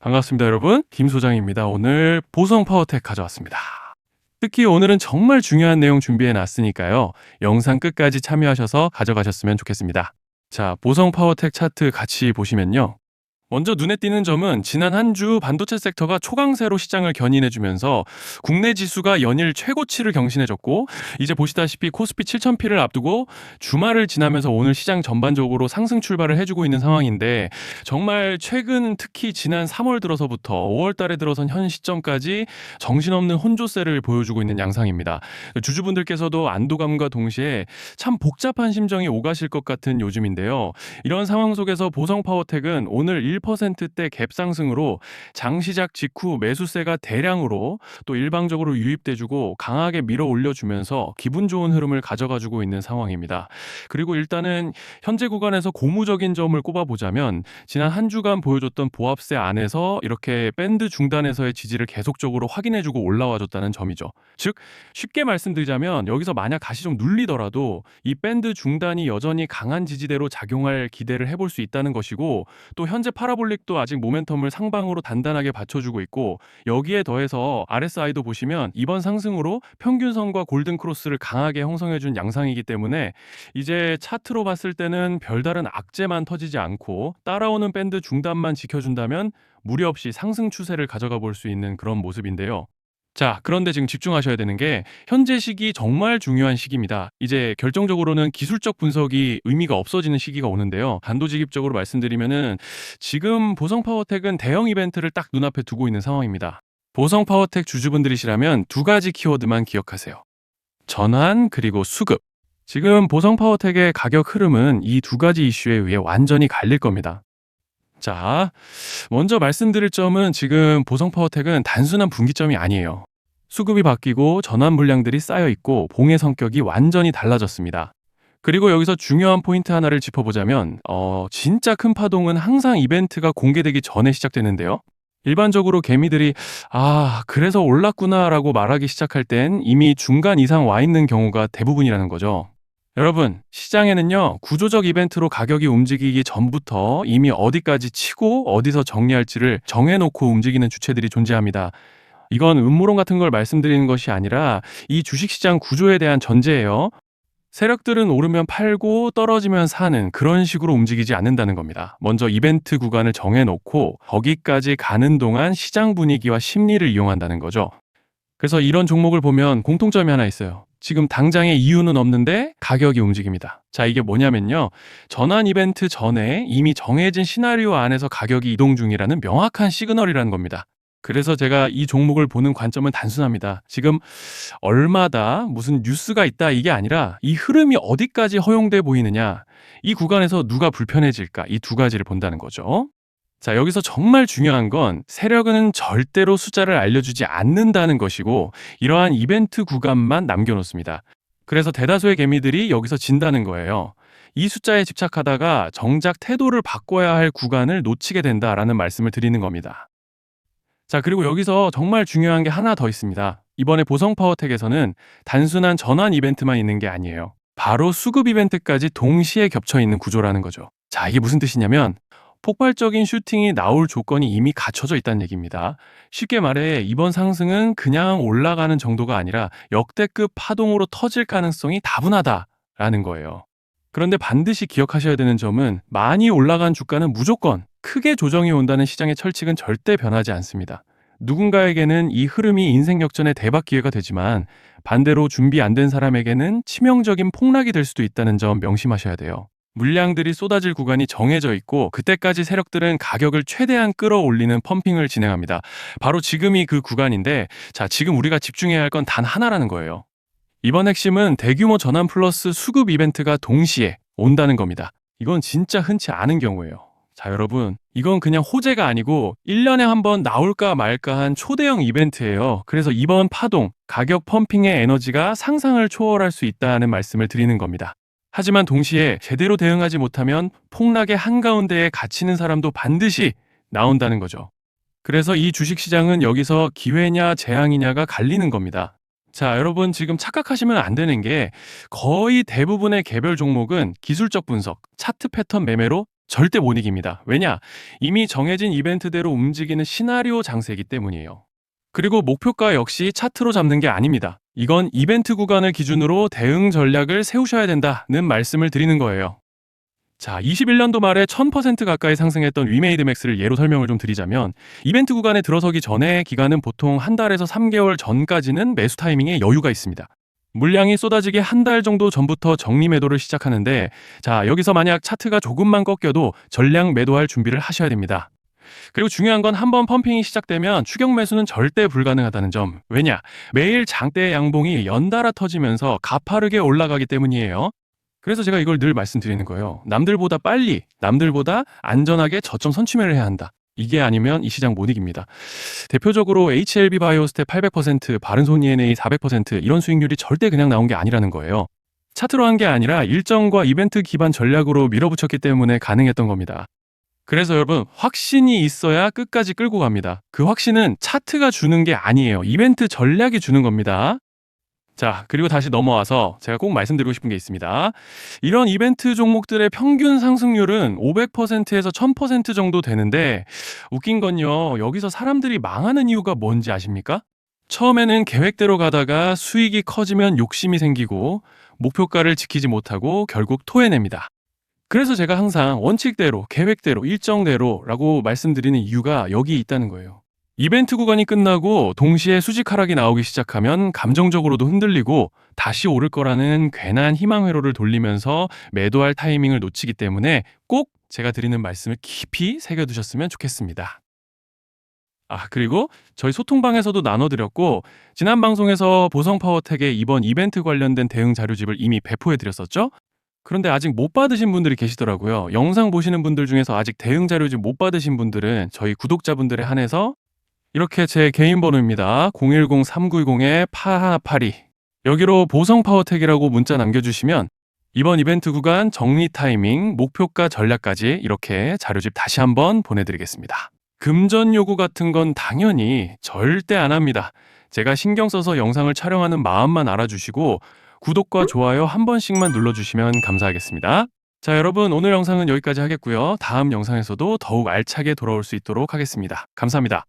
반갑습니다, 여러분. 김 소장입니다. 오늘 보성 파워텍 가져왔습니다. 특히 오늘은 정말 중요한 내용 준비해 놨으니까요. 영상 끝까지 참여하셔서 가져가셨으면 좋겠습니다. 자, 보성 파워텍 차트 같이 보시면요. 먼저 눈에 띄는 점은 지난 한 주 반도체 섹터가 초강세로 시장을 견인해주면서 국내 지수가 연일 최고치를 경신해줬고, 이제 보시다시피 코스피 7000P를 앞두고 주말을 지나면서 오늘 시장 전반적으로 상승 출발을 해주고 있는 상황인데, 정말 최근 특히 지난 3월 들어서부터 5월 달에 들어선 현 시점까지 정신없는 혼조세를 보여주고 있는 양상입니다. 주주분들께서도 안도감과 동시에 참 복잡한 심정이 오가실 것 같은 요즘인데요. 이런 상황 속에서 보성 파워텍은 오늘 1%대 갭 상승으로 장시작 직후 매수세가 대량으로 또 일방적으로 유입돼주고 강하게 밀어 올려주면서 기분 좋은 흐름을 가져가주고 있는 상황입니다. 그리고 일단은 현재 구간에서 고무적인 점을 꼽아보자면 지난 한 주간 보여줬던 보합세 안에서 이렇게 밴드 중단에서의 지지를 계속적으로 확인해주고 올라와줬다는 점이죠. 즉 쉽게 말씀드리자면 여기서 만약 다시 좀 눌리더라도 이 밴드 중단이 여전히 강한 지지대로 작용할 기대를 해볼 수 있다는 것이고, 또 현재 파라볼릭도 아직 모멘텀을 상방으로 단단하게 받쳐주고 있고, 여기에 더해서 RSI도 보시면 이번 상승으로 평균선과 골든크로스를 강하게 형성해준 양상이기 때문에 이제 차트로 봤을 때는 별다른 악재만 터지지 않고 따라오는 밴드 중단만 지켜준다면 무리 없이 상승 추세를 가져가 볼 수 있는 그런 모습인데요. 자, 그런데 지금 집중하셔야 되는 게 현재 시기 정말 중요한 시기입니다. 이제 결정적으로는 기술적 분석이 의미가 없어지는 시기가 오는데요. 단도직입적으로 말씀드리면은 지금 보성 파워텍은 대형 이벤트를 딱 눈앞에 두고 있는 상황입니다. 보성 파워텍 주주분들이시라면 두 가지 키워드만 기억하세요. 전환 그리고 수급. 지금 보성 파워텍의 가격 흐름은 이 두 가지 이슈에 의해 완전히 갈릴 겁니다. 자, 먼저 말씀드릴 점은 지금 보성 파워텍은 단순한 분기점이 아니에요. 수급이 바뀌고 전환 물량들이 쌓여 있고 봉의 성격이 완전히 달라졌습니다. 그리고 여기서 중요한 포인트 하나를 짚어보자면 진짜 큰 파동은 항상 이벤트가 공개되기 전에 시작되는데요. 일반적으로 개미들이 그래서 올랐구나라고 말하기 시작할 땐 이미 중간 이상 와 있는 경우가 대부분이라는 거죠. 여러분, 시장에는요, 구조적 이벤트로 가격이 움직이기 전부터 이미 어디까지 치고 어디서 정리할지를 정해놓고 움직이는 주체들이 존재합니다. 이건 음모론 같은 걸 말씀드리는 것이 아니라 이 주식시장 구조에 대한 전제예요. 세력들은 오르면 팔고 떨어지면 사는 그런 식으로 움직이지 않는다는 겁니다. 먼저 이벤트 구간을 정해놓고 거기까지 가는 동안 시장 분위기와 심리를 이용한다는 거죠. 그래서 이런 종목을 보면 공통점이 하나 있어요. 지금 당장의 이유는 없는데 가격이 움직입니다. 자, 이게 뭐냐면요. 전환 이벤트 전에 이미 정해진 시나리오 안에서 가격이 이동 중이라는 명확한 시그널이라는 겁니다. 그래서 제가 이 종목을 보는 관점은 단순합니다. 지금 얼마다 무슨 뉴스가 있다 이게 아니라 이 흐름이 어디까지 허용돼 보이느냐, 이 구간에서 누가 불편해질까, 이 두 가지를 본다는 거죠. 자, 여기서 정말 중요한 건 세력은 절대로 숫자를 알려주지 않는다는 것이고 이러한 이벤트 구간만 남겨놓습니다. 그래서 대다수의 개미들이 여기서 진다는 거예요. 이 숫자에 집착하다가 정작 태도를 바꿔야 할 구간을 놓치게 된다라는 말씀을 드리는 겁니다. 자, 그리고 여기서 정말 중요한 게 하나 더 있습니다. 이번에 보성 파워텍에서는 단순한 전환 이벤트만 있는 게 아니에요. 바로 수급 이벤트까지 동시에 겹쳐 있는 구조라는 거죠. 자, 이게 무슨 뜻이냐면 폭발적인 슈팅이 나올 조건이 이미 갖춰져 있다는 얘기입니다. 쉽게 말해 이번 상승은 그냥 올라가는 정도가 아니라 역대급 파동으로 터질 가능성이 다분하다라는 거예요. 그런데 반드시 기억하셔야 되는 점은 많이 올라간 주가는 무조건 크게 조정이 온다는 시장의 철칙은 절대 변하지 않습니다. 누군가에게는 이 흐름이 인생 역전의 대박 기회가 되지만 반대로 준비 안 된 사람에게는 치명적인 폭락이 될 수도 있다는 점 명심하셔야 돼요. 물량들이 쏟아질 구간이 정해져 있고 그때까지 세력들은 가격을 최대한 끌어올리는 펌핑을 진행합니다. 바로 지금이 그 구간인데, 자, 지금 우리가 집중해야 할 건 단 하나라는 거예요. 이번 핵심은 대규모 전환 플러스 수급 이벤트가 동시에 온다는 겁니다. 이건 진짜 흔치 않은 경우예요. 자, 여러분, 이건 그냥 호재가 아니고 1년에 한 번 나올까 말까 한 초대형 이벤트예요. 그래서 이번 파동, 가격 펌핑의 에너지가 상상을 초월할 수 있다는 말씀을 드리는 겁니다. 하지만 동시에 제대로 대응하지 못하면 폭락의 한가운데에 갇히는 사람도 반드시 나온다는 거죠. 그래서 이 주식시장은 여기서 기회냐 재앙이냐가 갈리는 겁니다. 자, 여러분, 지금 착각하시면 안 되는 게 거의 대부분의 개별 종목은 기술적 분석, 차트 패턴 매매로 절대 못 이깁니다. 왜냐? 이미 정해진 이벤트대로 움직이는 시나리오 장세이기 때문이에요. 그리고 목표가 역시 차트로 잡는 게 아닙니다. 이건 이벤트 구간을 기준으로 대응 전략을 세우셔야 된다는 말씀을 드리는 거예요. 자, 21년도 말에 1000% 가까이 상승했던 위메이드 맥스를 예로 설명을 좀 드리자면 이벤트 구간에 들어서기 전에 기간은 보통 한 달에서 3개월 전까지는 매수 타이밍에 여유가 있습니다. 물량이 쏟아지기 한 달 정도 전부터 정리 매도를 시작하는데 자, 여기서 만약 차트가 조금만 꺾여도 전량 매도할 준비를 하셔야 됩니다. 그리고 중요한 건 한번 펌핑이 시작되면 추격 매수는 절대 불가능하다는 점. 왜냐? 매일 장대 양봉이 연달아 터지면서 가파르게 올라가기 때문이에요. 그래서 제가 이걸 늘 말씀드리는 거예요. 남들보다 빨리, 남들보다 안전하게 저점 선취매를 해야 한다. 이게 아니면 이 시장 못 이깁니다. 대표적으로 HLB 바이오스텝 800%, 바른손 ENA 400% 이런 수익률이 절대 그냥 나온 게 아니라는 거예요. 차트로 한 게 아니라 일정과 이벤트 기반 전략으로 밀어붙였기 때문에 가능했던 겁니다. 그래서 여러분, 확신이 있어야 끝까지 끌고 갑니다. 그 확신은 차트가 주는 게 아니에요. 이벤트 전략이 주는 겁니다. 자, 그리고 다시 넘어와서 제가 꼭 말씀드리고 싶은 게 있습니다. 이런 이벤트 종목들의 평균 상승률은 500%에서 1000% 정도 되는데 웃긴 건요. 여기서 사람들이 망하는 이유가 뭔지 아십니까? 처음에는 계획대로 가다가 수익이 커지면 욕심이 생기고 목표가를 지키지 못하고 결국 토해냅니다. 그래서 제가 항상 원칙대로, 계획대로, 일정대로라고 말씀드리는 이유가 여기 있다는 거예요. 이벤트 구간이 끝나고 동시에 수직 하락이 나오기 시작하면 감정적으로도 흔들리고 다시 오를 거라는 괜한 희망 회로를 돌리면서 매도할 타이밍을 놓치기 때문에 꼭 제가 드리는 말씀을 깊이 새겨두셨으면 좋겠습니다. 그리고 저희 소통방에서도 나눠드렸고 지난 방송에서 보성파워텍의 이번 이벤트 관련된 대응 자료집을 이미 배포해드렸었죠? 그런데 아직 못 받으신 분들이 계시더라고요. 영상 보시는 분들 중에서 아직 대응 자료집 못 받으신 분들은 저희 구독자분들에 한해서 이렇게 제 개인 번호입니다. 010-3910-8182 여기로 보성파워텍이라고 문자 남겨주시면 이번 이벤트 구간 정리 타이밍, 목표가 전략까지 이렇게 자료집 다시 한번 보내드리겠습니다. 금전 요구 같은 건 당연히 절대 안 합니다. 제가 신경 써서 영상을 촬영하는 마음만 알아주시고 구독과 좋아요 한 번씩만 눌러주시면 감사하겠습니다. 자, 여러분 오늘 영상은 여기까지 하겠고요. 다음 영상에서도 더욱 알차게 돌아올 수 있도록 하겠습니다. 감사합니다.